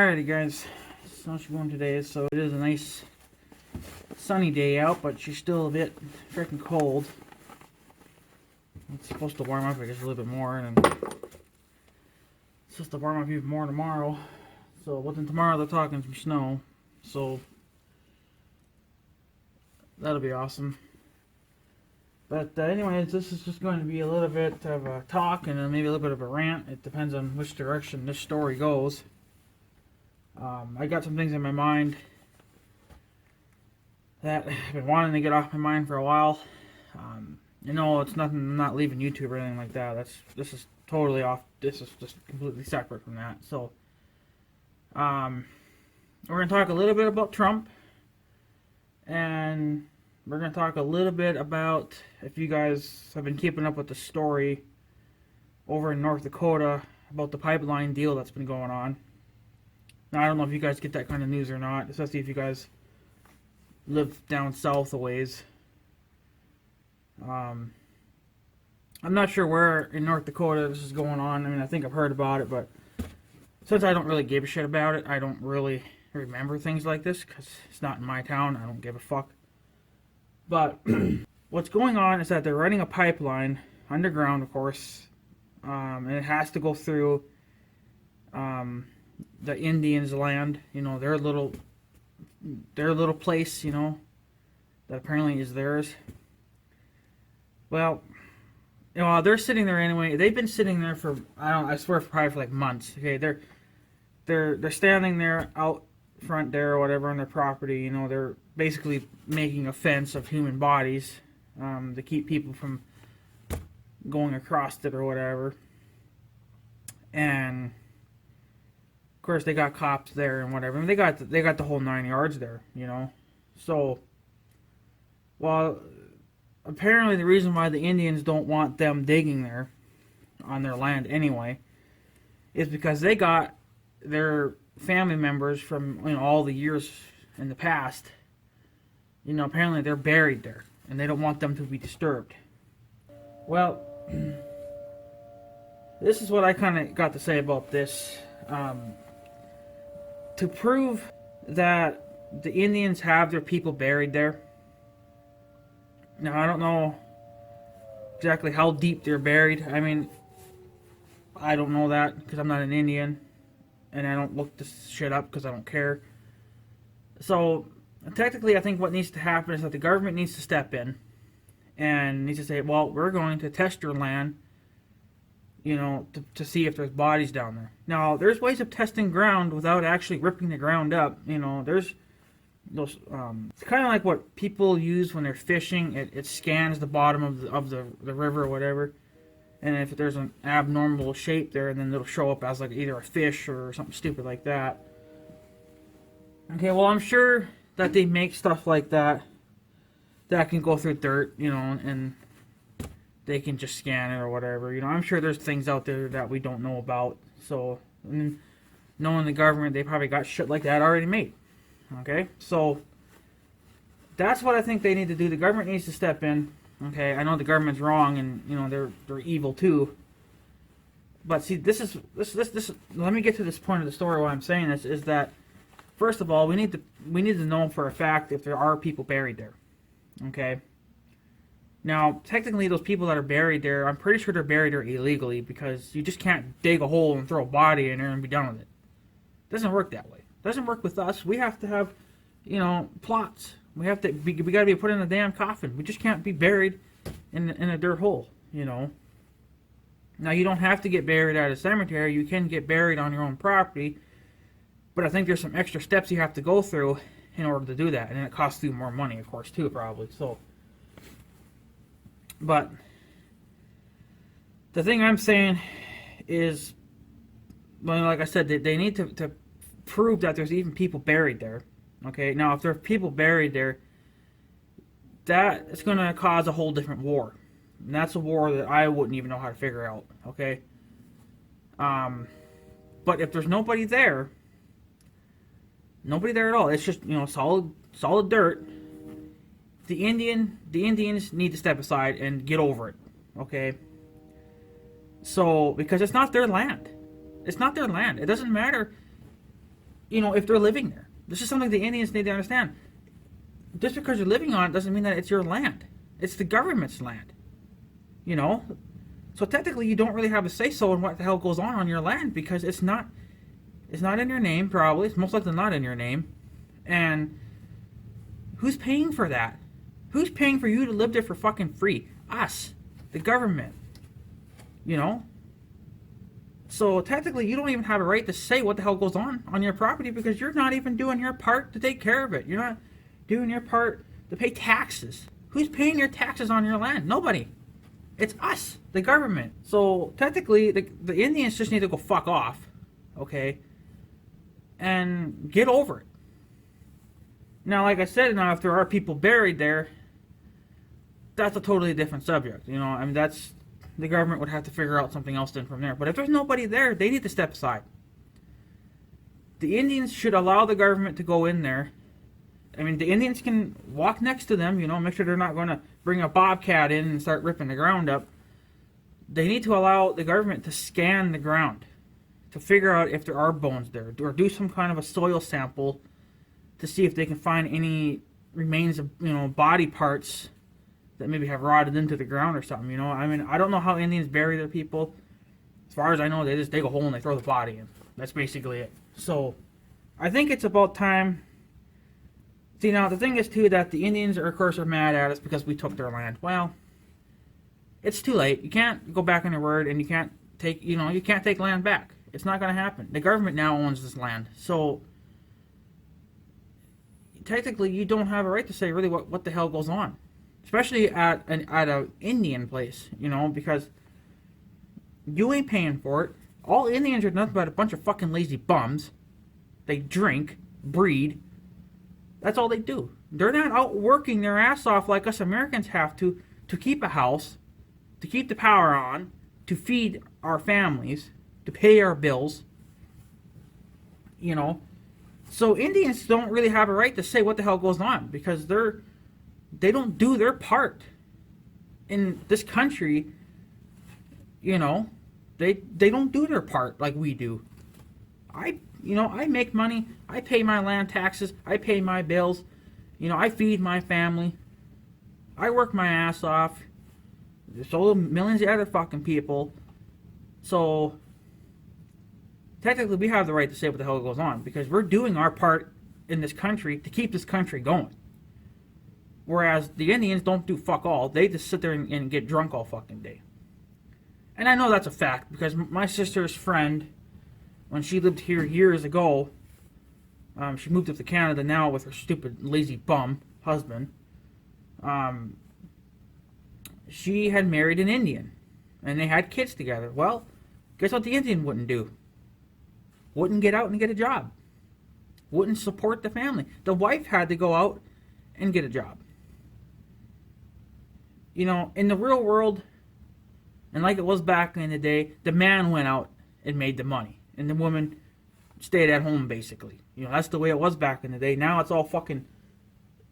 Alrighty guys, so she's going today, so it is a nice sunny day out, but she's still a bit freaking cold. It's supposed to warm up, I guess, a little bit more, and it's supposed to warm up even more tomorrow. So within tomorrow they're talking some snow, so that'll be awesome. But anyways, this is just going to be a little bit of a talk and then maybe a little bit of a rant. It depends on which direction this story goes. I got some things in my mind that I've been wanting to get off my mind for a while. You know, it's nothing. I'm not leaving YouTube or anything like that. This is totally off. This is just completely separate from that. So, we're gonna talk a little bit about Trump, and we're gonna talk a little bit about, if you guys have been keeping up with the story over in North Dakota about the pipeline deal that's been going on. Now, I don't know if you guys get that kind of news or not, especially if you guys live down south a ways. I'm not sure where in North Dakota this is going on. I mean, I think I've heard about it, but since I don't really give a shit about it, I don't really remember things like this because it's not in my town. I don't give a fuck. But what's going on is that they're running a pipeline underground, of course, and it has to go through the Indians' land. You know, their little place. You know, that apparently is theirs. Well, you know, they're sitting there anyway. They've been sitting there for, I swear, probably for like months. Okay, they're standing there out front there or whatever on their property. You know, they're basically making a fence of human bodies to keep people from going across it or whatever. And of course, they got cops there and whatever. I mean, they got the whole 9 yards there. You know, so well. Apparently, the reason why the Indians don't want them digging there on their land anyway is because they got their family members from, you know, all the years in the past. You know, apparently they're buried there, and they don't want them to be disturbed. Well, this is what I kind of got to say about this. To prove that the Indians have their people buried there. Now, I don't know exactly how deep they're buried. I mean, I don't know that because I'm not an Indian, and I don't look this shit up because I don't care. So, technically, I think what needs to happen is that the government needs to step in and needs to say, well, we're going to test your land, you know, to see if there's bodies down there. Now, there's ways of testing ground without actually ripping the ground up. You know, there's those, it's kind of like what people use when they're fishing. It scans the bottom of the river or whatever, and if there's an abnormal shape there, then it'll show up as like either a fish or something stupid like that. Okay, well, I'm sure that they make stuff like that can go through dirt, you know, and they can just scan it or whatever. You know, I'm sure there's things out there that we don't know about. So, knowing the government, they probably got shit like that already made. Okay, so that's what I think they need to do. The government needs to step in. Okay, I know the government's wrong, and you know they're evil too. But see, this. Let me get to this point of the story. Why I'm saying this is that, first of all, we need to know for a fact if there are people buried there. Okay. Now, technically, those people that are buried there, I'm pretty sure they're buried there illegally because you just can't dig a hole and throw a body in there and be done with it. It doesn't work that way. Doesn't work with us. We have to have, you know, plots. We got to be put in a damn coffin. We just can't be buried in a dirt hole, you know. Now, you don't have to get buried at a cemetery. You can get buried on your own property, but I think there's some extra steps you have to go through in order to do that, and it costs you more money, of course, too, probably. So, but the thing I'm saying is, well, like I said, they need to prove that there's even people buried there. Okay, now if there are people buried there, that is going to cause a whole different war, and that's a war that I wouldn't even know how to figure out. Okay, but if there's nobody there at all, it's just, you know, solid dirt. The Indians need to step aside and get over it. Okay, so because it's not their land. It's not their land. It doesn't matter if they're living there. This is something the Indians need to understand. Just because you're living on it doesn't mean that it's your land. It's the government's land. So technically you don't really have a say-so in what the hell goes on your land, because it's not in your name, probably. It's most likely not in your name. And who's paying for that? Who's paying for you to live there for fucking free? Us. The government. So technically you don't even have a right to say what the hell goes on your property, because you're not even doing your part to take care of it. You're not doing your part to pay taxes. Who's paying your taxes on your land? Nobody. It's us, the government. So technically the Indians just need to go fuck off, okay? And get over it. Now, like I said, if there are people buried there, that's a totally different subject. That's, the government would have to figure out something else then from there. But if there's nobody there, they need to step aside. The Indians should allow the government to go in there. The Indians can walk next to them, make sure they're not going to bring a bobcat in and start ripping the ground up. They need to allow the government to scan the ground to figure out if there are bones there, or do some kind of a soil sample to see if they can find any remains of, body parts that maybe have rotted into the ground or something, I don't know how Indians bury their people. As far as I know, they just dig a hole and they throw the body in. That's basically it. So, I think it's about time. See, now, the thing is, too, that the Indians, of course, are mad at us because we took their land. Well, it's too late. You can't go back on your word, and you can't take, you can't take land back. It's not going to happen. The government now owns this land. So, technically, you don't have a right to say, really, what the hell goes on. Especially at an Indian place, because you ain't paying for it. All Indians are nothing but a bunch of fucking lazy bums. They drink, breed. That's all they do. They're not out working their ass off like us Americans have to keep a house, to keep the power on, to feed our families, to pay our bills. So Indians don't really have a right to say what the hell goes on, because they don't do their part in this country. They don't do their part like we do. I make money. I pay my land taxes. I pay my bills. I feed my family. I work my ass off. So do millions of other fucking people. So, technically we have the right to say what the hell goes on, because we're doing our part in this country to keep this country going. Whereas the Indians don't do fuck all. They just sit there and get drunk all fucking day. And I know that's a fact, because my sister's friend, when she lived here years ago, she moved up to Canada now with her stupid lazy bum husband. She had married an Indian, and they had kids together. Well, guess what the Indian wouldn't do? Wouldn't get out and get a job. Wouldn't support the family. The wife had to go out and get a job. In the real world, and like it was back in the day, the man went out and made the money, and the woman stayed at home, basically. That's the way it was back in the day. Now it's all fucking,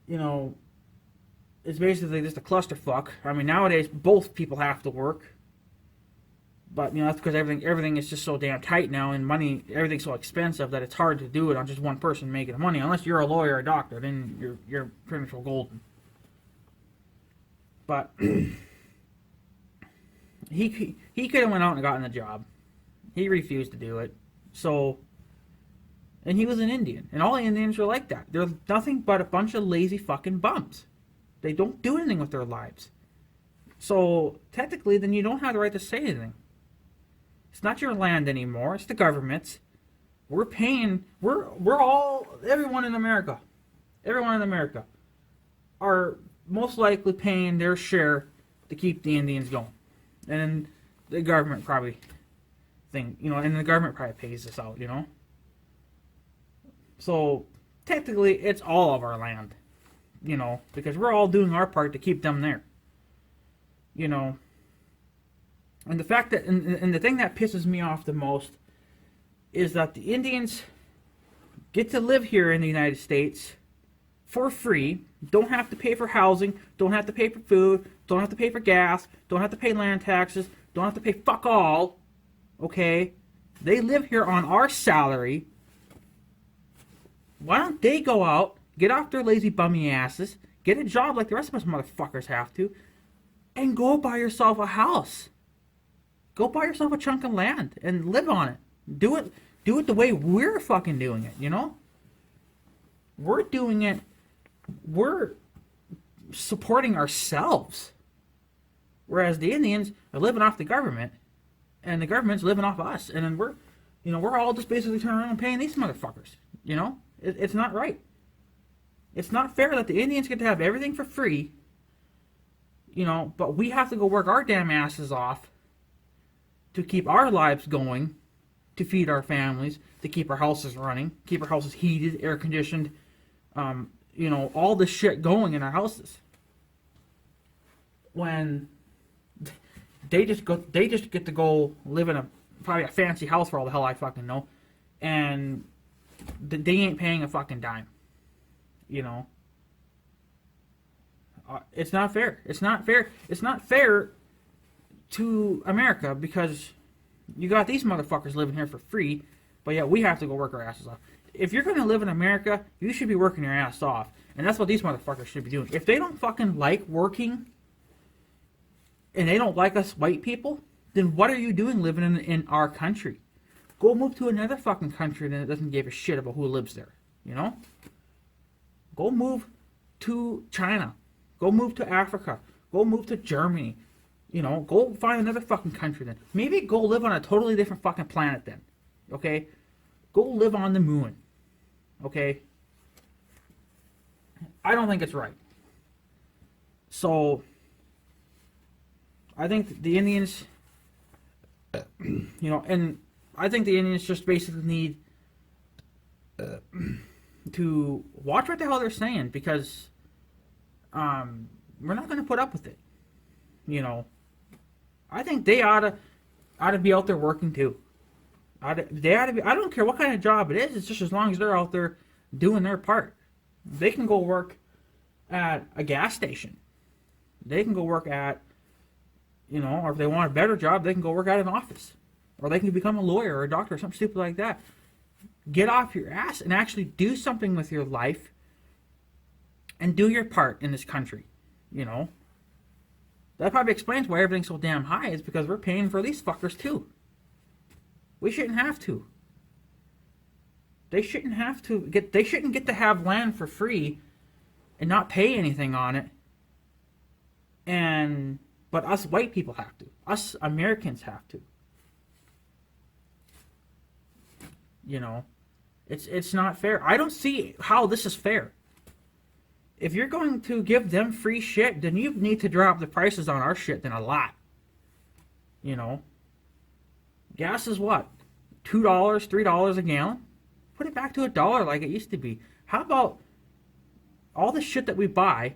it's basically just a clusterfuck. Nowadays, both people have to work. But, that's because everything is just so damn tight now, and everything's so expensive that it's hard to do it on just one person making the money. Unless you're a lawyer or a doctor, then you're pretty much golden. But he could have went out and gotten a job. He refused to do it. So, and he was an Indian. And all Indians are like that. They're nothing but a bunch of lazy fucking bums. They don't do anything with their lives. So, technically, then you don't have the right to say anything. It's not your land anymore. It's the government's. We're paying, everyone in America are most likely paying their share to keep the Indians going. And the government probably and the government probably pays this out, So, technically, it's all of our land, because we're all doing our part to keep them there. And the fact that, and the thing that pisses me off the most is that the Indians get to live here in the United States for free, don't have to pay for housing, don't have to pay for food, don't have to pay for gas, don't have to pay land taxes, don't have to pay fuck all, okay? They live here on our salary, Why don't they go out, get off their lazy bummy asses, get a job like the rest of us motherfuckers have to, and go buy yourself a house. Go buy yourself a chunk of land and live on it. Do it the way we're fucking doing it, you know? We're doing it, we're supporting ourselves. Whereas the Indians are living off the government, and the government's living off us. And then we're all just basically turning around and paying these motherfuckers, you know? It's not right. It's not fair that the Indians get to have everything for free, you know, but we have to go work our damn asses off to keep our lives going, to feed our families, to keep our houses running, keep our houses heated, air conditioned, you know, all the shit going in our houses. When they just get to go live in probably a fancy house for all the hell I fucking know, and they ain't paying a fucking dime, you know. It's not fair. It's not fair. It's not fair to America because you got these motherfuckers living here for free, but yet we have to go work our asses off. If you're going to live in America, you should be working your ass off. And that's what these motherfuckers should be doing. If they don't fucking like working and they don't like us white people, then what are you doing living in our country? Go move to another fucking country that doesn't give a shit about who lives there, you know? Go move to China. Go move to Africa. Go move to Germany. You know, go find another fucking country then. Maybe go live on a totally different fucking planet then. Okay? Go live on the moon. Okay? I don't think it's right. So, I think the Indians, you know, and I think the Indians just basically need to watch what the hell they're saying because we're not going to put up with it. You know, I think they ought to be out there working too. They ought to be. I don't care what kind of job it is. It's just as long as they're out there doing their part. They can go work at a gas station. They can go work at, you know, or if they want a better job, they can go work at an office, or they can become a lawyer or a doctor or something stupid like that. Get off your ass and actually do something with your life, and do your part in this country. You know. That probably explains why everything's so damn high, is because we're paying for these fuckers too. We shouldn't have to. They shouldn't get to have land for free and not pay anything on it. But us white people have to. Us Americans have to. You know, it's not fair. I don't see how this is fair. If you're going to give them free shit, then you need to drop the prices on our shit then a lot. You know? Gas is what? $2, $3 a gallon? Put it back to $1 like it used to be. How about all the shit that we buy?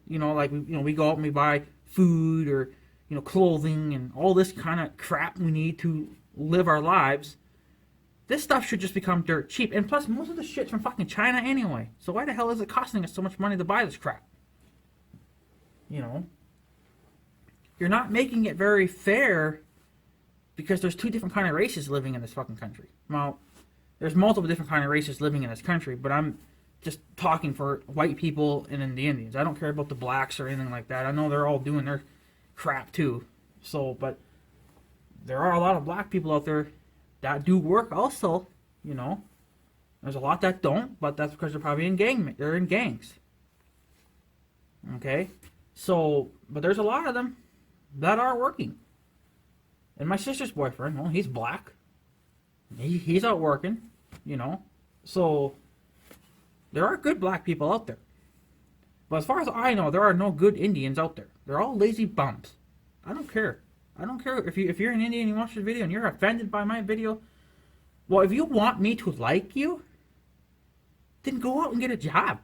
You know, like we go out and we buy food or, you know, clothing and all this kind of crap we need to live our lives. This stuff should just become dirt cheap. And plus, most of the shit's from fucking China anyway. So why the hell is it costing us so much money to buy this crap? You know? You're not making it very fair because there's two different kind of races living in this fucking country. Well, there's multiple different kind of races living in this country, but I'm just talking for white people and then the Indians. I don't care about the blacks or anything like that. I know they're all doing their crap too. So, but there are a lot of black people out there that do work also, you know. There's a lot that don't, but that's because they're probably they're in gangs. Okay? So, but there's a lot of them that are working. And my sister's boyfriend, well, he's black. He's out working, you know. So, there are good black people out there. But as far as I know, there are no good Indians out there. They're all lazy bums. I don't care. I don't care if you're an Indian and you watch this video and you're offended by my video. Well, if you want me to like you, then go out and get a job.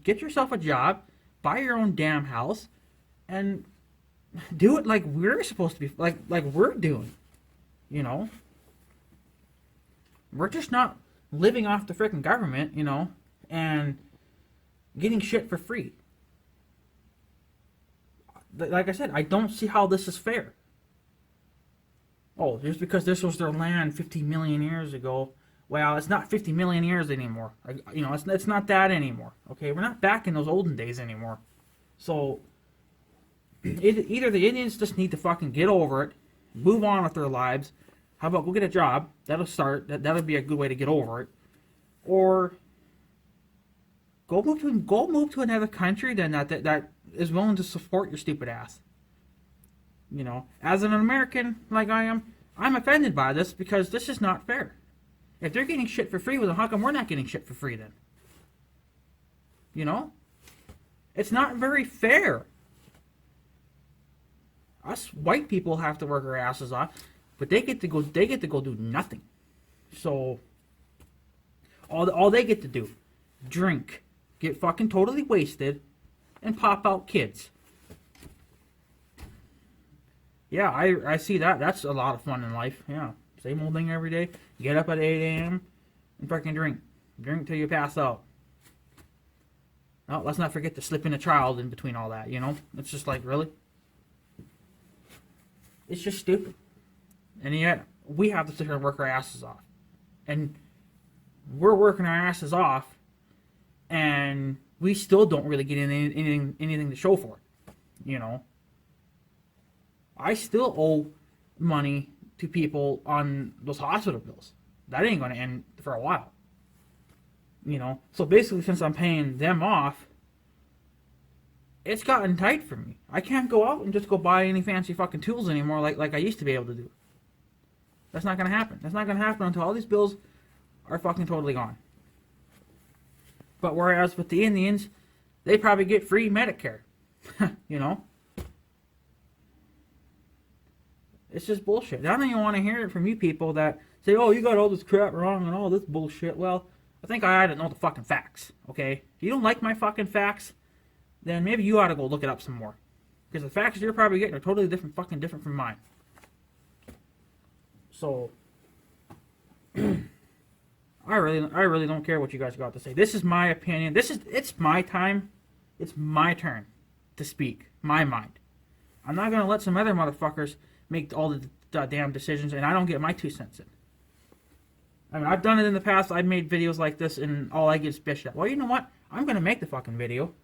Get yourself a job, buy your own damn house, and do it like we're supposed to be, like we're doing. You know? We're just not living off the frickin' government, you know, and getting shit for free. Like I said, I don't see how this is fair. Oh, just because this was their land 50 million years ago, Well, it's not 50 million years anymore. You know, it's not that anymore. Okay, we're not back in those olden days anymore. So either the Indians just need to fucking get over it, move on with their lives. How about go get a job? That'll start. That'll be a good way to get over it. Or go move to another country then that is willing to support your stupid ass. You know, as an American like I am, I'm offended by this because this is not fair. If they're getting shit for free, well, how come we're not getting shit for free then? You know? It's not very fair. Us white people have to work our asses off, but they get to go do nothing. So all they get to do, drink, get fucking totally wasted, and pop out kids. Yeah, I see that. That's a lot of fun in life. Yeah. Same old thing every day. Get up at 8 a.m. and fucking drink. Drink till you pass out. Oh, let's not forget to slip in a child in between all that, you know? It's just like, really? It's just stupid. And yet, we have to sit here and work our asses off. And we're working our asses off, and we still don't really get anything to show for it. You know? I still owe money to people on those hospital bills. That ain't going to end for a while. You know? So basically, since I'm paying them off, it's gotten tight for me. I can't go out and just go buy any fancy fucking tools anymore like I used to be able to do. That's not going to happen. That's not going to happen until all these bills are fucking totally gone. But whereas with the Indians, they probably get free Medicare. You know? It's just bullshit. I don't even want to hear it from you people that say, oh, you got all this crap wrong and all this bullshit. Well, I think I ought to know the fucking facts, okay? If you don't like my fucking facts, then maybe you ought to go look it up some more. Because the facts you're probably getting are totally different from mine. So, I really don't care what you guys got to say. This is my opinion. It's my time. It's my turn to speak my mind. I'm not going to let some other motherfuckers make all the damn decisions, and I don't get my 2 cents in. I mean, I've done it in the past. I've made videos like this, and all I get is bitched at. Well, you know what? I'm going to make the fucking video.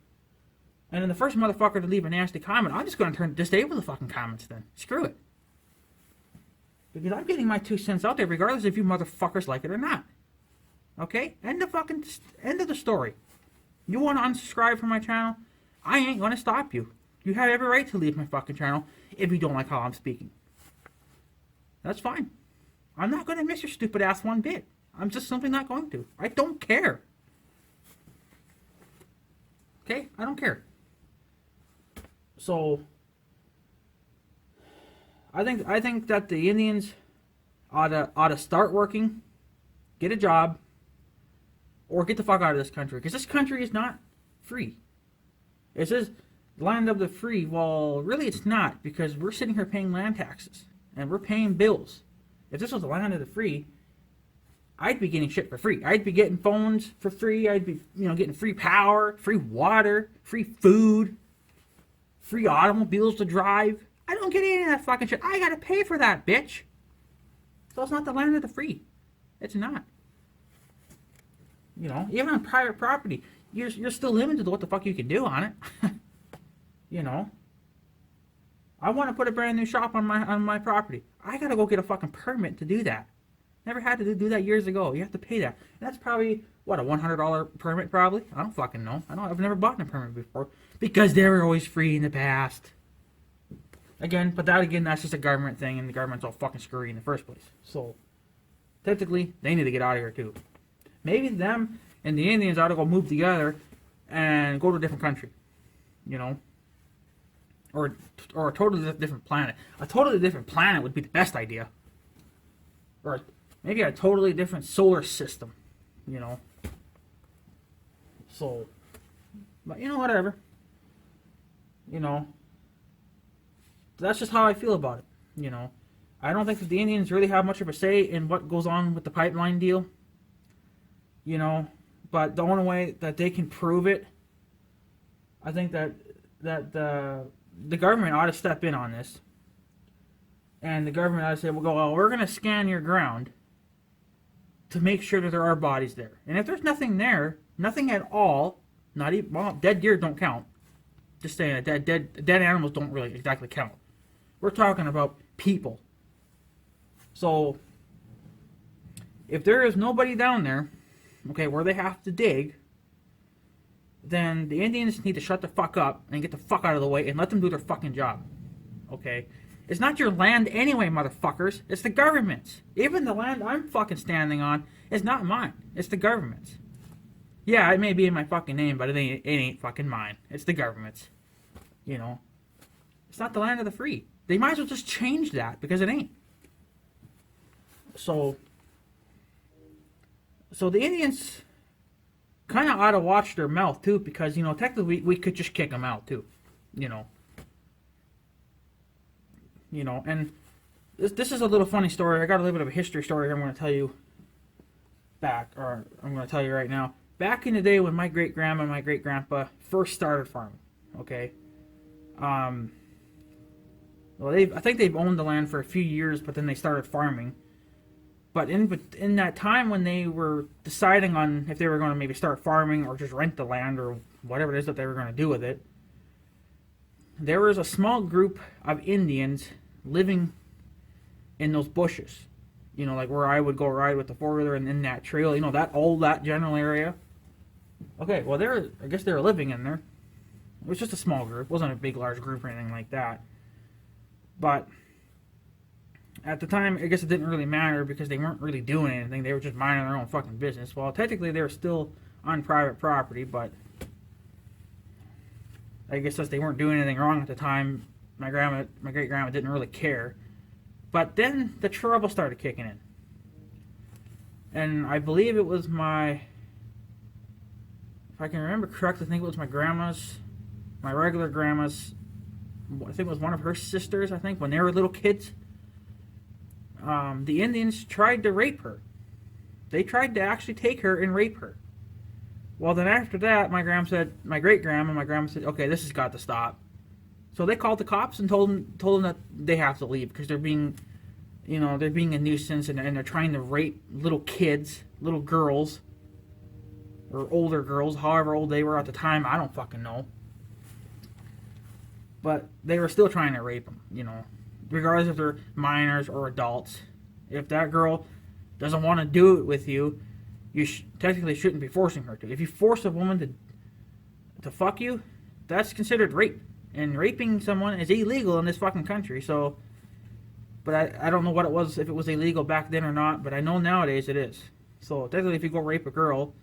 And then the first motherfucker to leave a nasty comment, I'm just going to disable the fucking comments then. Screw it. Because I'm getting my 2 cents out there regardless if you motherfuckers like it or not. Okay? End of the story. You want to unsubscribe from my channel? I ain't going to stop you. You have every right to leave my fucking channel if you don't like how I'm speaking. That's fine. I'm not going to miss your stupid ass one bit. I'm just simply not going to. I don't care. Okay? I don't care. So, I think that the Indians ought to start working, get a job, or get the fuck out of this country. Because this country is not free. It says land of the free. Well, really it's not, because we're sitting here paying land taxes. And we're paying bills. If this was the land of the free, I'd be getting shit for free. I'd be getting phones for free. I'd be, getting free power, free water, free food, free automobiles to drive. I don't get any of that fucking shit. I gotta pay for that, bitch. So it's not the land of the free. It's not. Even on private property, you're still limited to what the fuck you can do on it. I want to put a brand new shop on my property. I gotta go get a fucking permit to do that. Never had to do that years ago. You have to pay that. And that's probably, what, a $100 permit probably? I don't fucking know. I've never bought a permit before. Because they were always free in the past. But that's just a government thing, and the government's all fucking screwy in the first place. So, technically, they need to get out of here too. Maybe them and the Indians ought to go move together and go to a different country. Or a totally different planet. A totally different planet would be the best idea. Or maybe a totally different solar system. So, but whatever. That's just how I feel about it. I don't think that the Indians really have much of a say in what goes on with the pipeline deal. But the only way that they can prove it, I think that the government ought to step in on this. And the government ought to say, well, we're going to scan your ground. to make sure that there are bodies there. And if there's nothing there, nothing at all, not even, well, dead deer don't count. Just saying, dead animals don't really exactly count. We're talking about people. So, if there is nobody down there, okay, where they have to dig, then the Indians need to shut the fuck up and get the fuck out of the way and let them do their fucking job. Okay? It's not your land anyway, motherfuckers. It's the government's. Even the land I'm fucking standing on is not mine. It's the government's. Yeah, it may be in my fucking name, but it ain't fucking mine. It's the government's. You know? It's not the land of the free. They might as well just change that, because it ain't. So the Indians kind of ought to watch their mouth, too, because, you know, technically we could just kick them out, too. You know? You know, and this is a little funny story. I got a little bit of a history story I'm going to tell you I'm going to tell you right now. Back in the day when my great-grandma and my great-grandpa first started farming, okay? Well, I think they've owned the land for a few years, but then they started farming. But in that time when they were deciding on if they were going to maybe start farming or just rent the land or whatever it is that they were going to do with it, there was a small group of Indians living in those bushes. You know, like where I would go ride with the four-wheeler and in that trail, you know, that general area. Okay, well, I guess they were living in there. It was just a small group. It wasn't a big, large group or anything like that. But at the time, I guess it didn't really matter because they weren't really doing anything. They were just minding their own fucking business. Well, technically, they were still on private property, but I guess since they weren't doing anything wrong at the time, my great-grandma didn't really care. But then the trouble started kicking in. And I believe it was if I can remember correctly, I think it was my regular grandma's, I think it was one of her sisters, I think, when they were little kids. The Indians tried to rape her. They tried to actually take her and rape her. Well, then after that, my grandma said, okay, this has got to stop. So they called the cops and told them that they have to leave because they're being a nuisance and they're trying to rape little kids, little girls, or older girls, however old they were at the time, I don't fucking know. But they were still trying to rape them, you know, regardless if they're minors or adults. If that girl doesn't want to do it with you, you technically shouldn't be forcing her to. If you force a woman to fuck you, that's considered rape. And raping someone is illegal in this fucking country, so... But I don't know what it was, if it was illegal back then or not, but I know nowadays it is. So, technically, if you go rape a girl,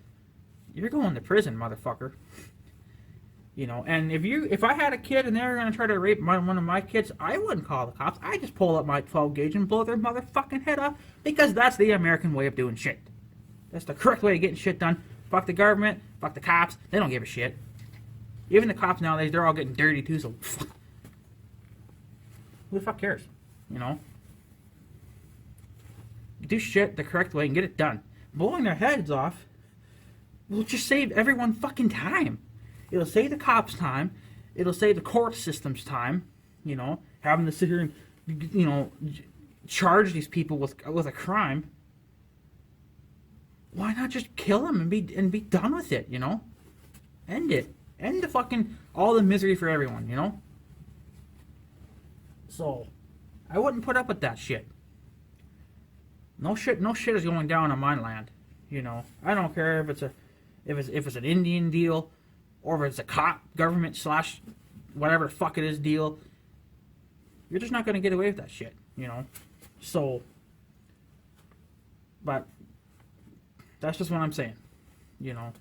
you're going to prison, motherfucker. You know, and if I had a kid and they were going to try to rape one of my kids, I wouldn't call the cops. I'd just pull up my 12 gauge and blow their motherfucking head off, because that's the American way of doing shit. That's the correct way of getting shit done. Fuck the government, fuck the cops, they don't give a shit. Even the cops nowadays, they're all getting dirty too, so who the fuck cares? You know? Do shit the correct way and get it done. Blowing their heads off will just save everyone fucking time. It'll save the cops time. It'll save the court system's time. You know, having to sit here and, you know, charge these people with a crime. Why not just kill them and be done with it, you know? End it. End the fucking, all the misery for everyone, you know? So, I wouldn't put up with that shit. No shit is going down on my land, you know? I don't care if it's an Indian deal, or if it's a government / whatever the fuck it is deal. You're just not gonna get away with that shit, you know? So, but, that's just what I'm saying, you know?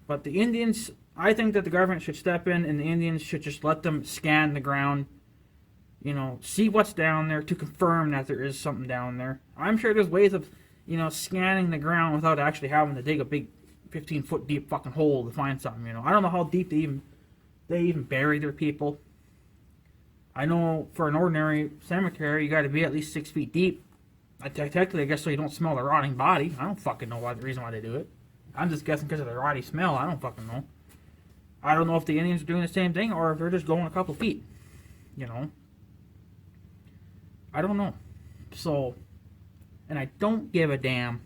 But the Indians, I think that the government should step in and the Indians should just let them scan the ground, you know, see what's down there to confirm that there is something down there. I'm sure there's ways of, you know, scanning the ground without actually having to dig a big 15-foot deep fucking hole to find something, you know. I don't know how deep they even bury their people. I know for an ordinary cemetery, you got to be at least 6 feet deep. Technically, I guess so you don't smell the rotting body. I don't fucking know the reason why they do it. I'm just guessing because of the rotty smell. I don't fucking know. I don't know if the Indians are doing the same thing or if they're just going a couple feet. You know? I don't know. So, And I don't give a damn.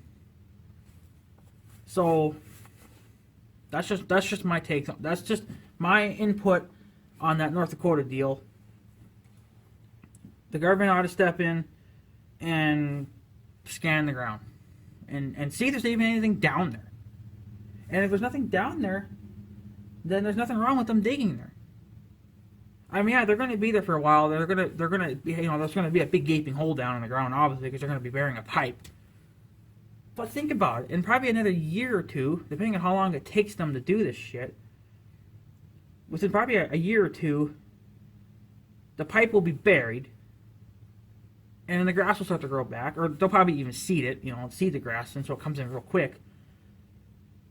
So that's just my take. That's just my input on that North Dakota deal. The government ought to step in and scan the ground and see if there's even anything down there. And if there's nothing down there, then there's nothing wrong with them digging there. I mean, yeah, they're going to be there for a while. They're going to be, there's going to be a big gaping hole down in the ground, obviously, because they're going to be burying a pipe. But think about it. In probably another year or two, depending on how long it takes them to do this shit, within probably a year or two, the pipe will be buried, and then the grass will start to grow back, or they'll probably even seed it, seed the grass, and so it comes in real quick.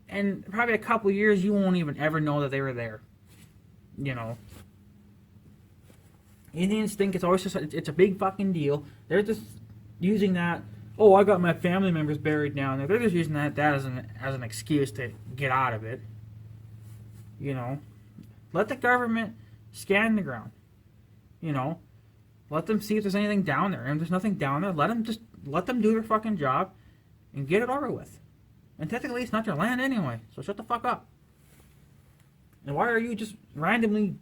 And probably a couple years, you won't even ever know that they were there. Indians think it's always it's a big fucking deal. They're just using that. Oh, I got my family members buried down there. They're just using that as an excuse to get out of it. Let the government scan the ground. Let them see if there's anything down there. And if there's nothing down there, let them do their fucking job and get it over with. And technically, it's not your land anyway, so shut the fuck up. And why are you just randomly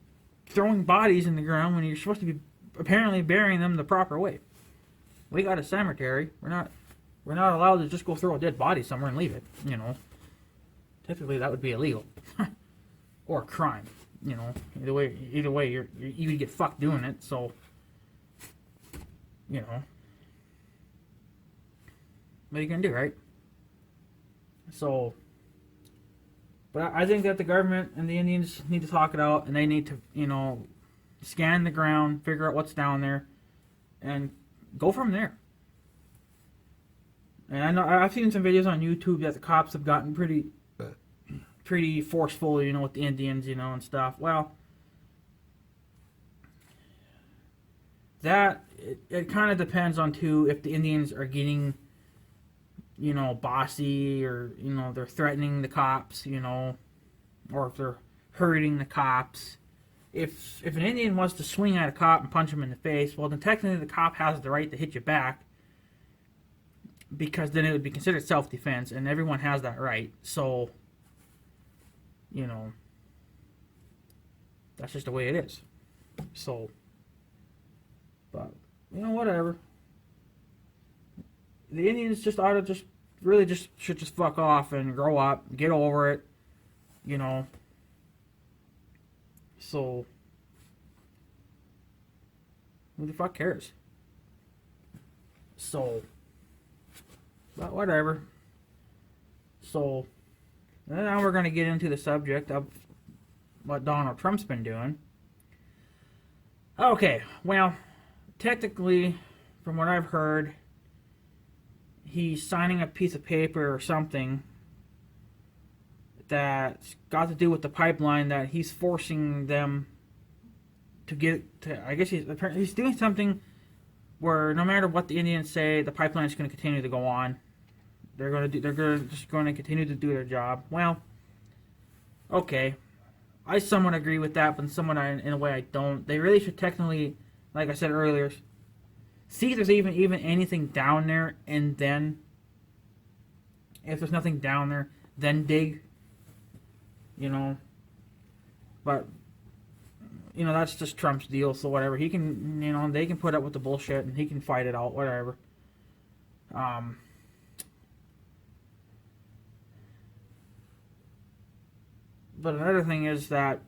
throwing bodies in the ground when you're supposed to be apparently burying them the proper way? We got a cemetery. We're not allowed to just go throw a dead body somewhere and leave it. Technically that would be illegal, or a crime. Either way, you would get fucked doing it. So, what are you gonna do, right? So, but I think that the government and the Indians need to talk it out, and they need to, scan the ground, figure out what's down there, and go from there. And I know I've seen some videos on YouTube that the cops have gotten pretty forceful, with the Indians, and stuff. Well, that it kind of depends on too if the Indians are getting, bossy, or they're threatening the cops, or if they're hurting the cops. If an Indian wants to swing at a cop and punch him in the face, well, then technically the cop has the right to hit you back, because then it would be considered self-defense, and everyone has that right. So, that's just the way it is. So, but, whatever. The Indians just ought to should just fuck off and grow up, get over it, So, who the fuck cares? So, but whatever. So, now we're going to get into the subject of what Donald Trump's been doing. Okay, well, technically, from what I've heard, he's signing a piece of paper or something that's got to do with the pipeline that he's forcing them to get to. I guess he's doing something where no matter what the Indians say, the pipeline is going to continue to go on. They're going to continue to do their job. Well, okay, I somewhat agree with that, but somewhat in a way I don't. They really should technically, like I said earlier, see if there's even anything down there, and then if there's nothing down there, then dig. But that's just Trump's deal. So whatever, he can, they can put up with the bullshit and he can fight it out. Whatever. But another thing is that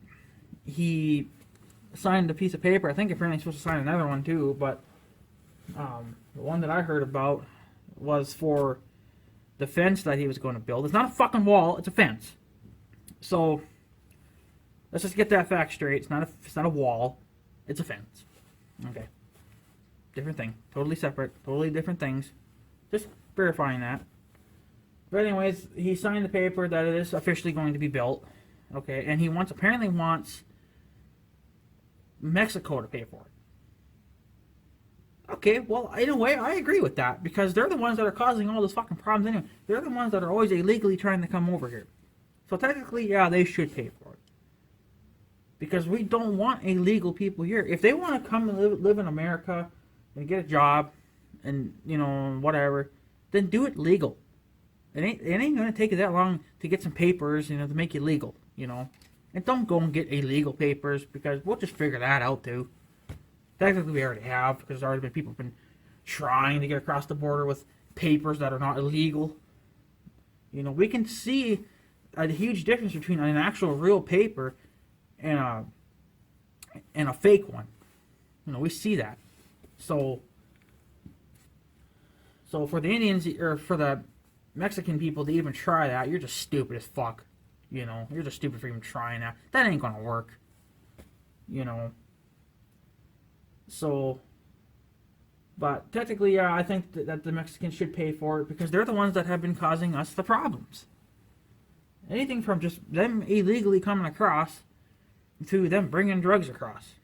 he signed a piece of paper. I think apparently he's supposed to sign another one too, but the one that I heard about was for the fence that he was going to build. It's not a fucking wall, it's a fence. So let's just get that fact straight. It's not a wall, it's a fence. Okay. Different thing. Totally separate, totally different things. Just verifying that. But anyways, he signed the paper that it is officially going to be built. Okay, and he apparently wants Mexico to pay for it. Okay, well, in a way, I agree with that, because they're the ones that are causing all those fucking problems anyway. They're the ones that are always illegally trying to come over here. So technically, yeah, they should pay for it. Because we don't want illegal people here. If they want to come and live in America and get a job and, whatever, then do it legal. It ain't gonna take you that long to get some papers, to make you legal, And don't go and get illegal papers because we'll just figure that out too. Technically, we already have because there's already been people been trying to get across the border with papers that are not illegal. We can see a huge difference between an actual real paper and a fake one. We see that. So for the Indians or for the Mexican people to even try that, you're just stupid as fuck. You're just stupid for even trying that. That ain't gonna work. So, but technically, yeah, I think that the Mexicans should pay for it because they're the ones that have been causing us the problems. Anything from just them illegally coming across to them bringing drugs across,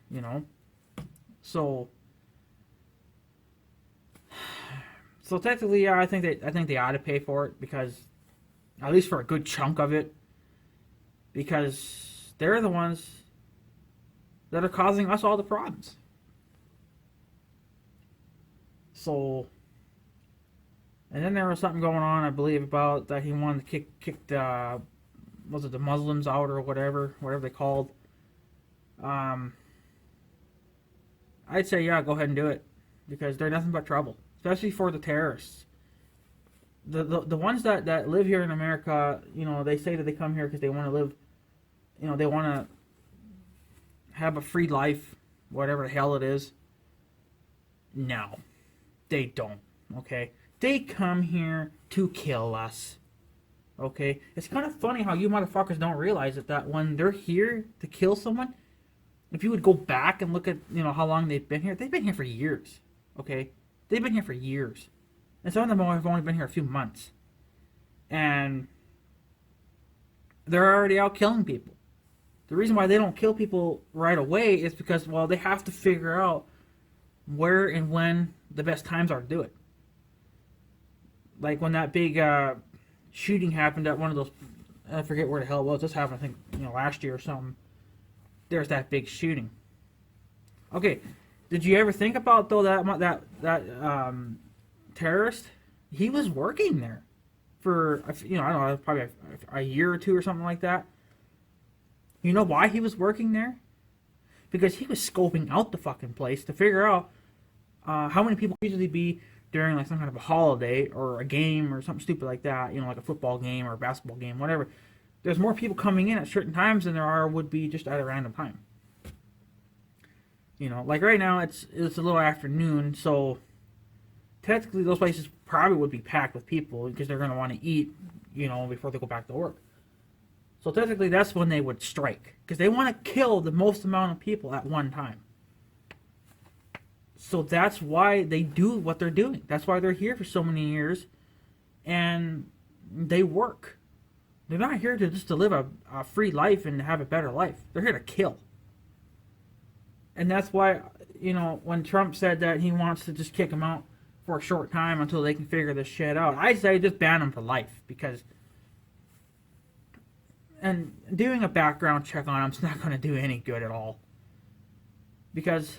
So technically, yeah, I think they ought to pay for it because, at least for a good chunk of it, because they're the ones that are causing us all the problems. So, and then there was something going on, I believe, about that he wanted to kick the, was it the Muslims out or whatever they called. I'd say, yeah, go ahead and do it because they're nothing but trouble, especially for the terrorists. The ones that live here in America, they say that they come here because they want to live, they want to have a free life, whatever the hell it is. No, they don't, okay? They come here to kill us, okay? It's kind of funny how you motherfuckers don't realize that when they're here to kill someone, if you would go back and look at, how long they've been here for years, okay? They've been here for years. And some of them have only been here a few months. And they're already out killing people. The reason why they don't kill people right away is because, well, they have to figure out where and when the best times are to do it. Like when that big shooting happened at one of those, I forget where the hell it was. This happened, I think, last year or something. There's that big shooting. Okay, did you ever think about though that terrorist? He was working there for I don't know, probably a year or two or something like that. You know why he was working there? Because he was scoping out the fucking place to figure out how many people usually be during like some kind of a holiday or a game or something stupid like that. Like a football game or a basketball game, whatever. There's more people coming in at certain times than there would be just at a random time. Like right now it's a little afternoon, so technically those places probably would be packed with people because they're going to want to eat, before they go back to work. So technically that's when they would strike because they want to kill the most amount of people at one time. So that's why they do what they're doing. That's why they're here for so many years and they work. They're not here to just to live a free life and have a better life. They're here to kill. And that's why, when Trump said that he wants to just kick them out for a short time until they can figure this shit out, I say just ban them for life because, and doing a background check on them is not going to do any good at all. Because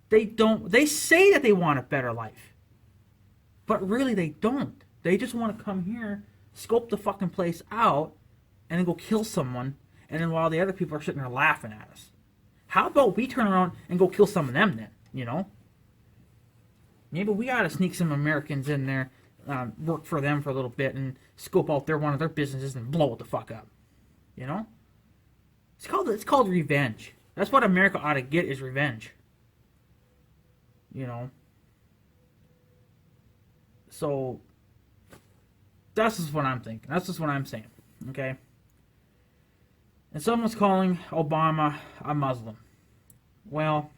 they say that they want a better life. But really they don't. They just want to come here, scope the fucking place out, and then go kill someone, and then while the other people are sitting there laughing at us. How about we turn around and go kill some of them then, Maybe we ought to sneak some Americans in there, work for them for a little bit, and scope out one of their businesses and blow it the fuck up. It's called revenge. That's what America ought to get is revenge. So that's just what I'm thinking. That's just what I'm saying. Okay? And someone's calling Obama a Muslim. Well,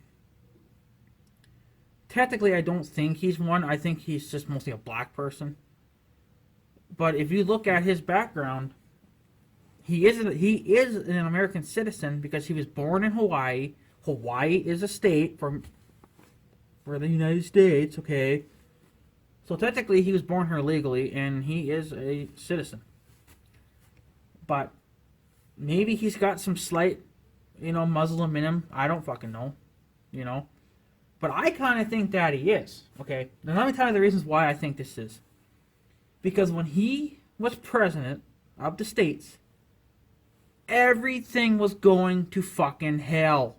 technically I don't think he's one. I think he's just mostly a black person. But if you look at his background, he is an American citizen because he was born in Hawaii. Hawaii is a state for the United States, okay? So technically he was born here legally and he is a citizen. But maybe he's got some slight, Muslim in him. I don't fucking know, But I kind of think that he is, okay? Now let me tell you the reasons why I think this is. Because when he was president of the States, everything was going to fucking hell.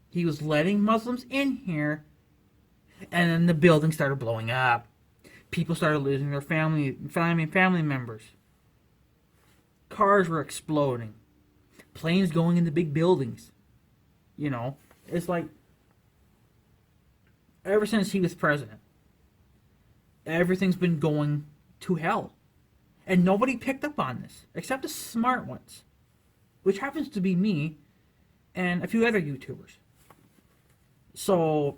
He was letting Muslims in here, and then the building started blowing up. People started losing their family members. Cars were exploding. Planes going into big buildings. You know, it's like, ever since he was president, everything's been going to hell. And nobody picked up on this, except the smart ones, which happens to be me and a few other YouTubers. So,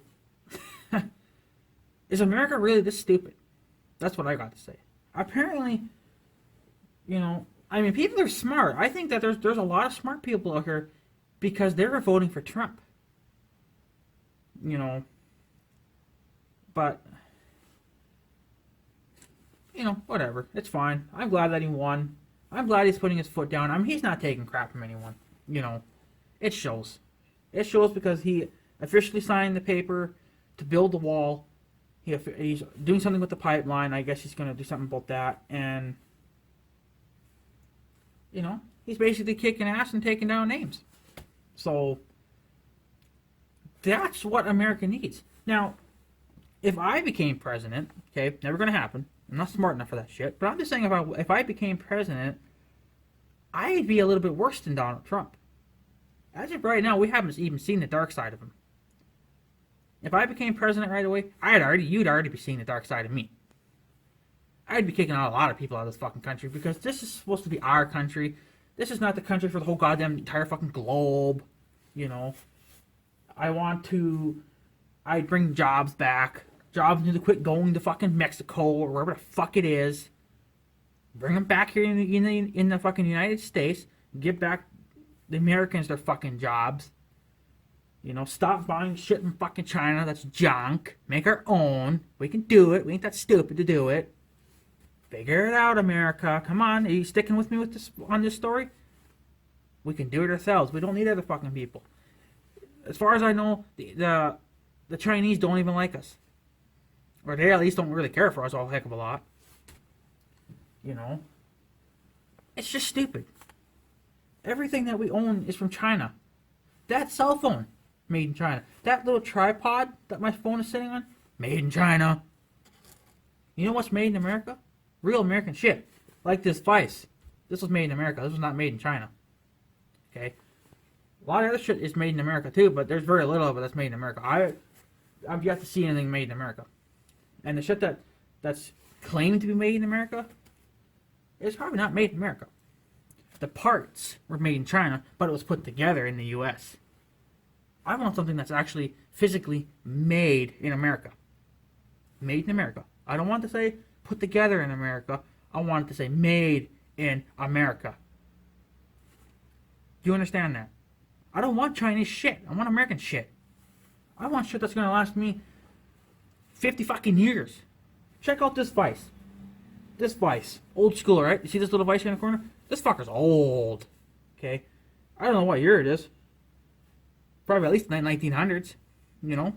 is America really this stupid? That's what I got to say. Apparently, you know, I mean, people are smart. I think that there's a lot of smart people out here because they were voting for Trump. You know, but, you know, whatever. It's fine. I'm glad that he won. I'm glad he's putting his foot down. I mean, he's not taking crap from anyone. You know, it shows. It shows because he officially signed the paper to build the wall. He's doing something with the pipeline. I guess he's going to do something about that. And, you know, he's basically kicking ass and taking down names. So, that's what America needs. Now, if I became president, okay, never going to happen. I'm not smart enough for that shit. But I'm just saying, if I became president, I'd be a little bit worse than Donald Trump. As of right now, we haven't even seen the dark side of him. If I became president right away, you'd already be seeing the dark side of me. I'd be kicking out a lot of people out of this fucking country because this is supposed to be our country. This is not the country for the whole goddamn entire fucking globe. You know, I'd bring jobs back. Jobs need to quit going to fucking Mexico or wherever the fuck it is. Bring them back here in the fucking United States. Give back the Americans their fucking jobs. You know, stop buying shit from fucking China. That's junk. Make our own. We can do it. We ain't that stupid to do it. Figure it out, America. Come on. Are you sticking with me on this story? We can do it ourselves. We don't need other fucking people. As far as I know, the Chinese don't even like us. Or they at least don't really care for us a heck of a lot. You know? It's just stupid. Everything that we own is from China. That cell phone, made in China. That little tripod that my phone is sitting on, made in China. You know what's made in America? Real American shit. Like this Vice. This was made in America. This was not made in China. Okay? A lot of other shit is made in America too, but there's very little of it that's made in America. I've yet to see anything made in America. And the shit that's claimed to be made in America is probably not made in America. The parts were made in China, but it was put together in the U.S. I want something that's actually physically made in America. Made in America. I don't want to say put together in America. I want it to say made in America. Do you understand that? I don't want Chinese shit. I want American shit. I want shit that's going to last me 50 fucking years. Check out this Vice. This Vice. Old school, right? You see this little Vice here in the corner? This fucker's old. Okay? I don't know what year it is. Probably at least the 1900s. You know?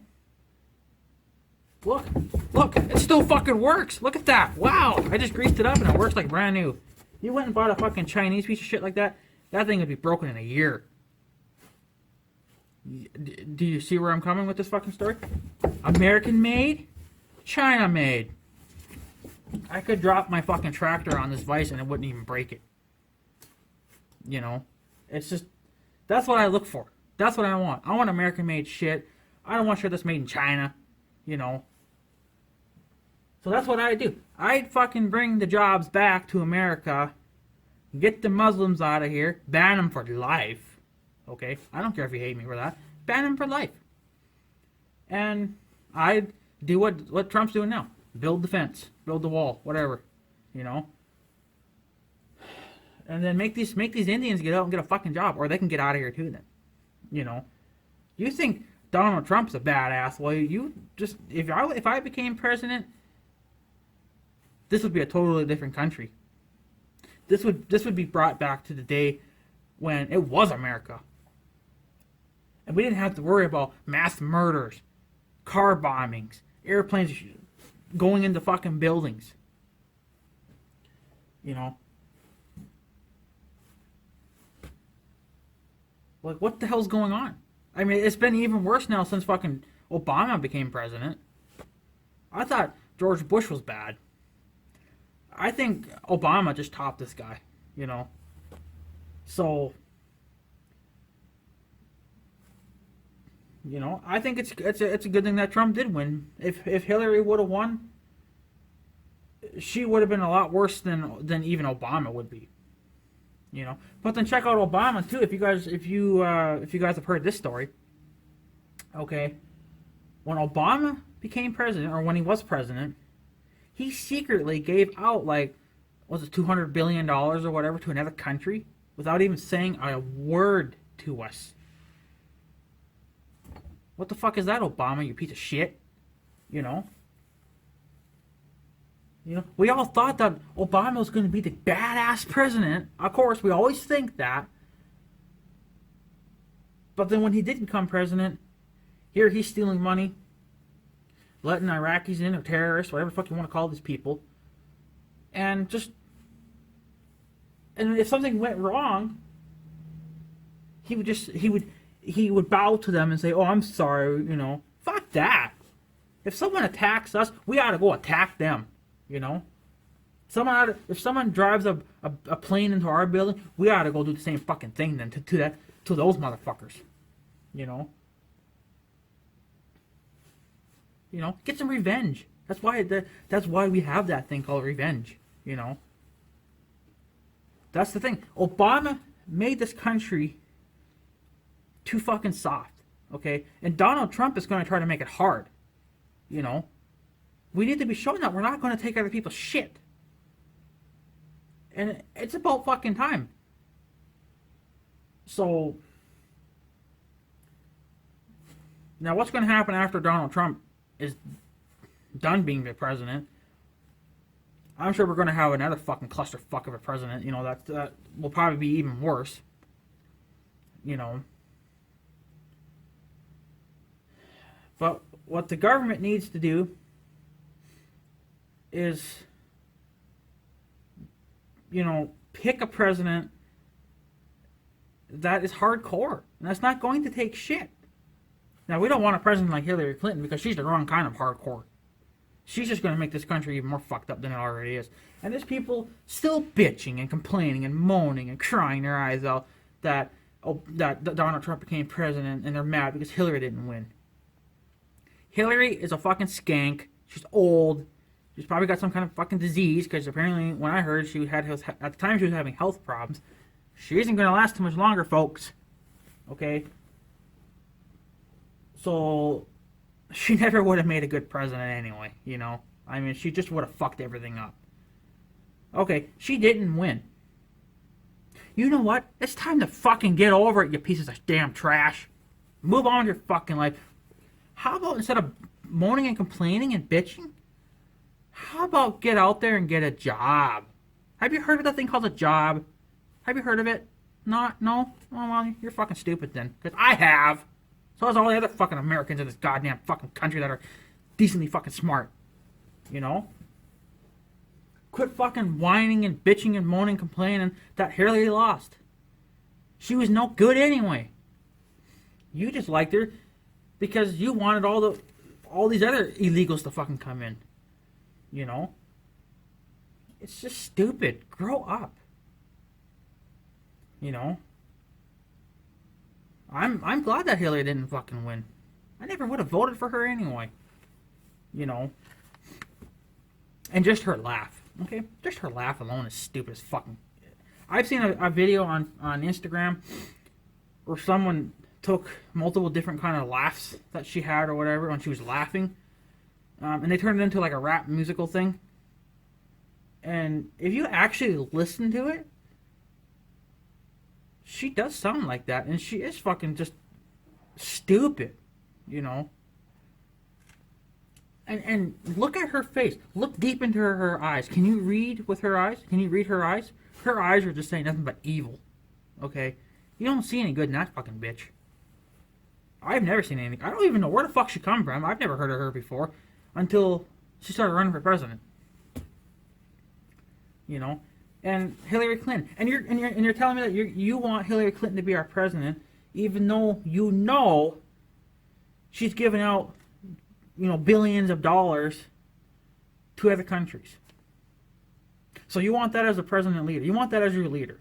Look. Look. It still fucking works. Look at that. Wow. I just greased it up and it works like brand new. You went and bought a fucking Chinese piece of shit like that, that thing would be broken in a year. Do you see where I'm coming with this fucking story? American made, China made. I could drop my fucking tractor on this Vice and it wouldn't even break it. You know? It's just, that's what I look for. That's what I want. I want American made shit. I don't want shit that's made in China. You know? So that's what I do. I'd fucking bring the jobs back to America, get the Muslims out of here, ban them for life. Okay? I don't care if you hate me for that. Ban them for life. And I'd do what Trump's doing now. Build the fence. Build the wall. Whatever. You know? And then make these Indians get out and get a fucking job. Or they can get out of here too then. You know? You think Donald Trump's a badass. Well, you just... If I became president, this would be a totally different country. This would be brought back to the day when it was America. And we didn't have to worry about mass murders, car bombings, airplanes going into fucking buildings. You know? Like, what the hell's going on? I mean, it's been even worse now since fucking Obama became president. I thought George Bush was bad. I think Obama just topped this guy, you know? So, you know, I think it's a good thing that Trump did win. If Hillary would have won, she would have been a lot worse than even Obama would be. You know, but then check out Obama too. If you guys have heard this story, okay, when Obama became president or when he was president, he secretly gave out like was it $200 billion or whatever to another country without even saying a word to us. What the fuck is that, Obama? You piece of shit. You know. You know, we all thought that Obama was going to be the badass president. Of course, we always think that. But then when he did become president, here he's stealing money, letting Iraqis in or terrorists, whatever the fuck you want to call these people. And if something went wrong, he would bow to them and say, "Oh, I'm sorry," you know. Fuck that. If someone attacks us, we ought to go attack them. You know, if someone drives a plane into our building, we ought to go do the same fucking thing then to those motherfuckers. You know, get some revenge. That's why we have that thing called revenge. You know, that's the thing. Obama made this country too fucking soft. Okay, and Donald Trump is going to try to make it hard. You know. We need to be showing that we're not going to take other people's shit. And it's about fucking time. So, now what's going to happen after Donald Trump is done being the president? I'm sure we're going to have another fucking clusterfuck of a president. You know, that will probably be even worse. You know. But what the government needs to do is, you know, pick a president that is hardcore. And that's not going to take shit. Now, we don't want a president like Hillary Clinton because she's the wrong kind of hardcore. She's just going to make this country even more fucked up than it already is. And there's people still bitching and complaining and moaning and crying their eyes out that Donald Trump became president and they're mad because Hillary didn't win. Hillary is a fucking skank. She's old. She's probably got some kind of fucking disease because apparently when I heard she had at the time she was having health problems. She isn't going to last too much longer, folks. Okay? So she never would have made a good president anyway, you know? I mean, she just would have fucked everything up. Okay, she didn't win. You know what? It's time to fucking get over it, you pieces of damn trash. Move on with your fucking life. How about instead of moaning and complaining and bitching, how about get out there and get a job? Have you heard of that thing called a job? Have you heard of it? Not? No? Oh, well, you're fucking stupid then. Because I have. So has all the other fucking Americans in this goddamn fucking country that are decently fucking smart. You know? Quit fucking whining and bitching and moaning and complaining that Hillary lost. She was no good anyway. You just liked her because you wanted all these other illegals to fucking come in. You know? It's just stupid. Grow up. You know? I'm glad that Hillary didn't fucking win. I never would have voted for her anyway. You know? And just her laugh. Okay? Just her laugh alone is stupid as fucking... I've seen a video on Instagram where someone took multiple different kind of laughs that she had or whatever when she was laughing. And they turned it into like a rap musical thing. And if you actually listen to it, she does sound like that. And she is fucking just stupid, you know. And look at her face. Look deep into her eyes. Can you read with her eyes? Can you read her eyes? Her eyes are just saying nothing but evil. Okay? You don't see any good in that fucking bitch. I've never seen anything. I don't even know where the fuck she come from. I've never heard of her before until she started running for president. You know? and Hillary Clinton, and you're telling me that you want Hillary Clinton to be our president, even though you know she's giving out, billions of dollars to other countries. So you want that as a president leader? You want that as your leader?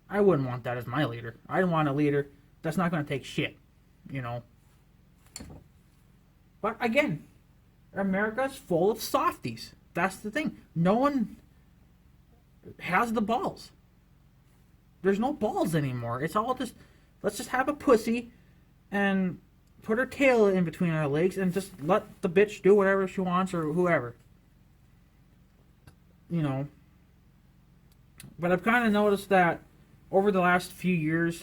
I wouldn't want that as my leader. I want a leader that's not going to take shit, But again, America's full of softies. That's the thing. No one has the balls. There's no balls anymore. It's all just, let's just have a pussy and put her tail in between our legs and just let the bitch do whatever she wants or whoever. But I've kind of noticed that over the last few years,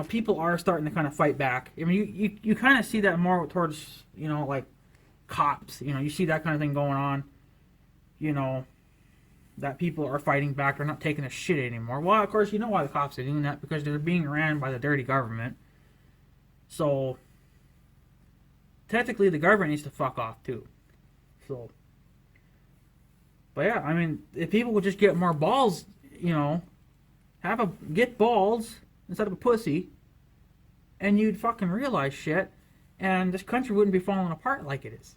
people are starting to kind of fight back. I mean, you kind of see that more towards, like cops. You see that kind of thing going on. That people are fighting back. They're not taking a shit anymore. Well, of course, you know why the cops are doing that, because they're being ran by the dirty government. So, technically, the government needs to fuck off, too. So, but yeah, I mean, if people would just get more balls, get balls instead of a pussy, and you'd fucking realize shit, and this country wouldn't be falling apart like it is.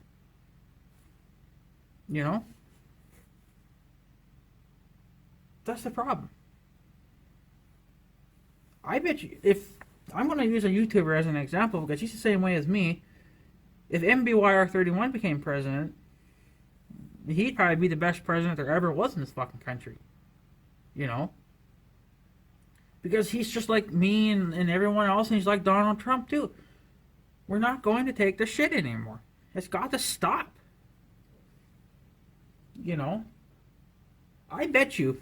That's the problem. I bet you, if I'm going to use a YouTuber as an example because he's the same way as me, if MBYR31 became president, he'd probably be the best president there ever was in this fucking country. Because he's just like me and everyone else, and he's like Donald Trump too. We're not going to take the shit anymore. It's got to stop. I bet you,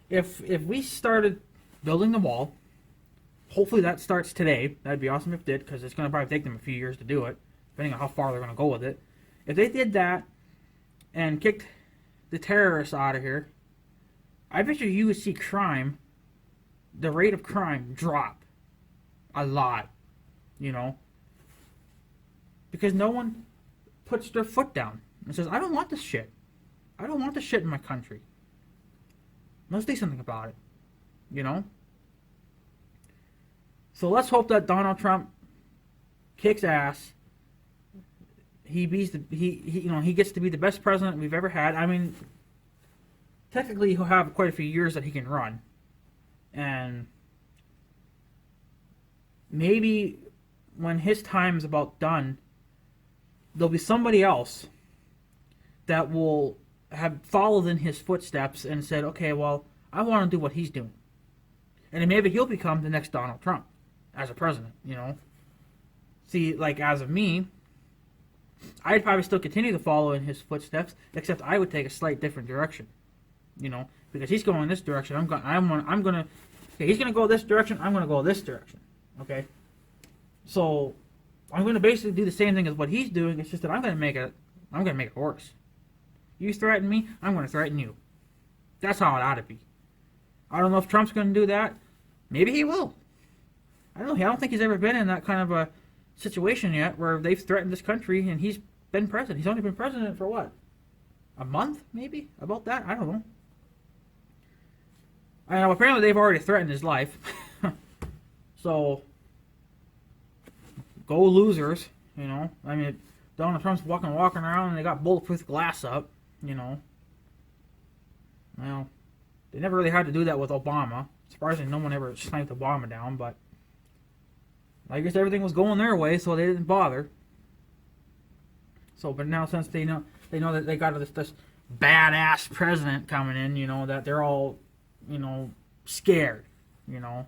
if we started building the wall, hopefully that starts today. That'd be awesome if it did, because it's going to probably take them a few years to do it, depending on how far they're going to go with it. If they did that and kicked the terrorists out of here, I bet you would see crime, the rate of crime, drop a lot. Because no one puts their foot down and says, I don't want this shit. I don't want this shit in my country. Let's do something about it. So let's hope that Donald Trump kicks ass. He gets to be the best president we've ever had. I mean, technically he'll have quite a few years that he can run. And maybe when his time is about done, there'll be somebody else that will have followed in his footsteps and said, okay, well, I want to do what he's doing. And then maybe he'll become the next Donald Trump as a president, See, like, as of me, I'd probably still continue to follow in his footsteps, except I would take a slight different direction, because he's going this direction. He's gonna go this direction. I'm gonna go this direction. Okay, so I'm gonna basically do the same thing as what he's doing. It's just that I'm gonna make it worse. You threaten me, I'm gonna threaten you. That's how it ought to be. I don't know if Trump's gonna do that. Maybe he will. I don't know. I don't think he's ever been in that kind of a situation yet where they've threatened this country and he's been president. He's only been president for what? A month, maybe? About that? I don't know. I know, apparently they've already threatened his life. So, go losers, I mean, Donald Trump's walking around and they got bulletproof glass up, Well, they never really had to do that with Obama. Surprisingly, no one ever sniped Obama down, but I guess everything was going their way, so they didn't bother. So, but now since they know that they got this badass president coming in, that they're all, scared, and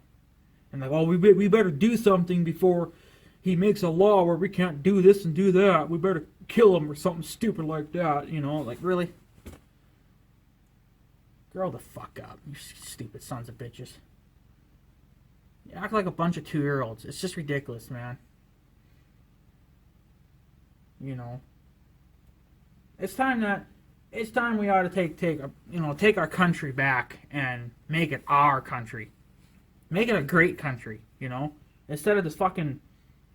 like, oh, we better do something before he makes a law where we can't do this and do that. We better kill him or something stupid like that, like, really? Grow the fuck up, you stupid sons of bitches. You act like a bunch of 2-year-olds. It's just ridiculous, man. It's time we ought to take our country back and make it our country. Make it a great country, Instead of this fucking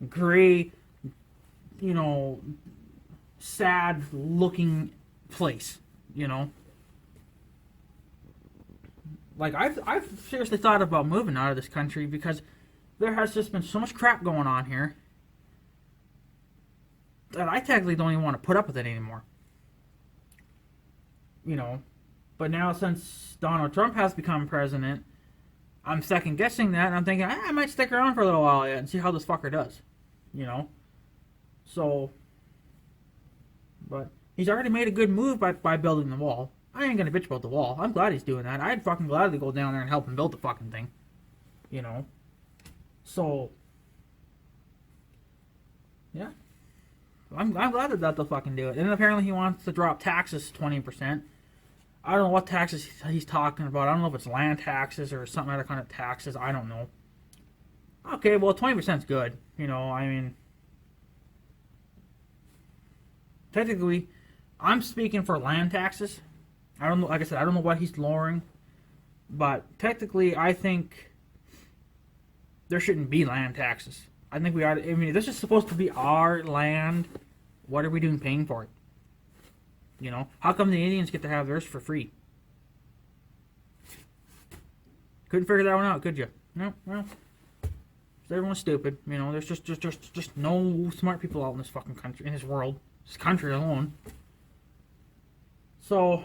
gray, sad looking place. You know, like I've seriously thought about moving out of this country because there has just been so much crap going on here that I technically don't even want to put up with it anymore. You know, but now since Donald Trump has become president, I'm second guessing that, and I'm thinking I might stick around for a little while yet and see how this fucker does. You know, so, but he's already made a good move by building the wall. I ain't gonna bitch about the wall. I'm glad he's doing that. I'd fucking gladly go down there and help him build the fucking thing. You know, so yeah, I'm glad that they'll fucking do it. And apparently he wants to drop taxes 20%. I don't know what taxes he's talking about. I don't know if it's land taxes or some other kind of taxes. I don't know. Okay, well 20% is good. You know, I mean, technically, I'm speaking for land taxes. I don't know. Like I said, I don't know what he's lowering, but technically, I think there shouldn't be land taxes. I think we ought to, I mean, this is supposed to be our land. What are we doing paying for it? You know, how come the Indians get to have theirs for free? Couldn't figure that one out, could you? No, well, everyone's stupid. You know, there's just no smart people out in this fucking country, in this world, this country alone. So,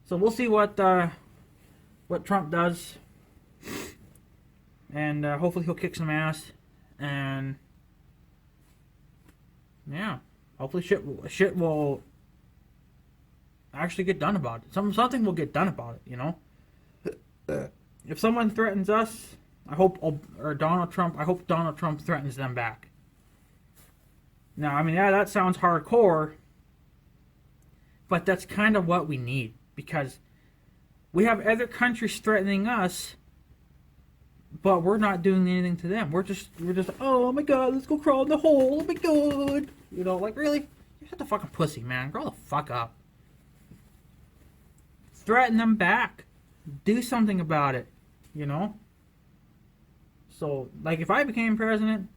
so we'll see what Trump does, and hopefully he'll kick some ass, and yeah. Hopefully shit will actually get done about it. Something will get done about it, you know? If someone threatens us, I hope Donald Trump threatens them back. Now, I mean, yeah, that sounds hardcore, but that's kind of what we need, because we have other countries threatening us, but we're not doing anything to them. We're just, oh my god, let's go crawl in the hole, oh my god. You know, like, really? You're such a fucking pussy, man. Grow the fuck up. Threaten them back. Do something about it. You know? So, like, if I became president,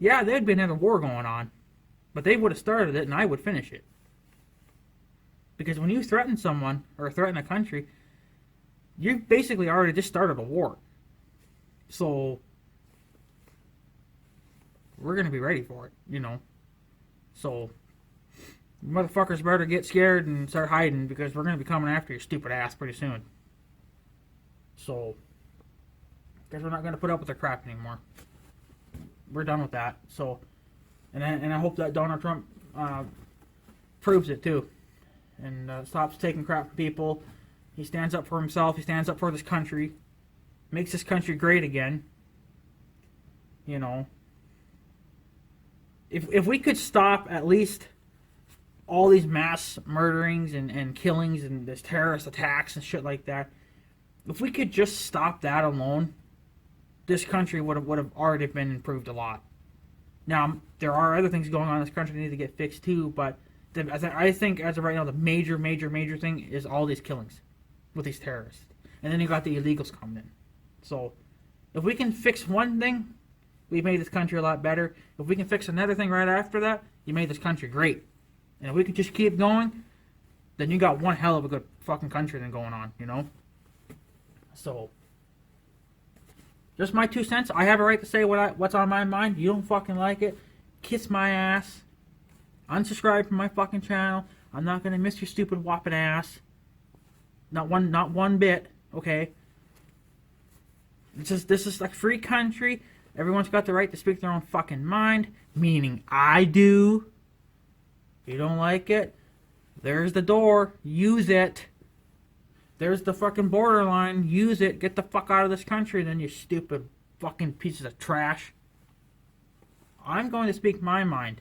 yeah, there'd be another war going on. But they would have started it, and I would finish it. Because when you threaten someone, or threaten a country, you basically already just started a war. So we're going to be ready for it, you know. So, motherfuckers better get scared and start hiding, because we're going to be coming after your stupid ass pretty soon. So, because we're not going to put up with their crap anymore. We're done with that. So, and I hope that Donald Trump proves it too. And stops taking crap from people. He stands up for himself. He stands up for this country. Makes this country great again. You know. If we could stop at least all these mass murderings and killings and this terrorist attacks and shit like that, if we could just stop that alone, this country would have already been improved a lot. Now, there are other things going on in this country that need to get fixed too, but I think as of right now, the major thing is all these killings with these terrorists. And then you got the illegals coming in. So, if we can fix one thing, we've made this country a lot better. If we can fix another thing right after that, you made this country great. And if we can just keep going, then you got one hell of a good fucking country then going on, you know? So, just my 2 cents. I have a right to say what's on my mind. You don't fucking like it, kiss my ass. Unsubscribe from my fucking channel. I'm not gonna miss your stupid whopping ass. Not one bit, okay? This is a free country. Everyone's got the right to speak their own fucking mind, meaning I do. If you don't like it, there's the door. Use it. There's the fucking borderline. Use it. Get the fuck out of this country, then, you stupid fucking pieces of trash. I'm going to speak my mind.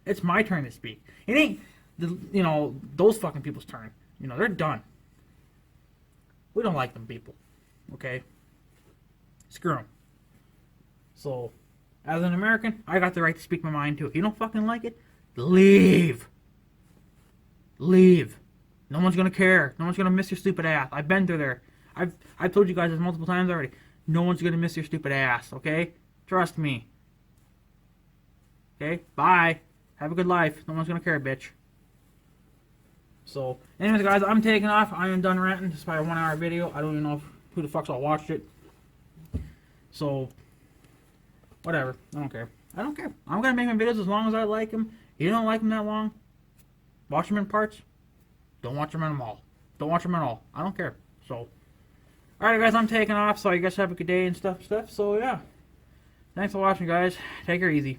It's my turn to speak. It ain't, those fucking people's turn. You know, they're done. We don't like them people. Okay? Screw them. So, as an American, I got the right to speak my mind too. If you don't fucking like it, leave. Leave. No one's gonna care. No one's gonna miss your stupid ass. I've been through there. I've told you guys this multiple times already. No one's gonna miss your stupid ass, okay? Trust me. Okay? Bye. Have a good life. No one's gonna care, bitch. So, anyways, guys, I'm taking off. I am done ranting. It's probably a 1 hour video. I don't even know who the fuck's all watched it. So, whatever. I don't care. I don't care. I'm gonna make my videos as long as I like them. If you don't like them that long, watch them in parts. Don't watch them in them all. Don't watch them at all. I don't care. So, alright, guys, I'm taking off. So, you guys have a good day and stuff. So, yeah. Thanks for watching, guys. Take her easy.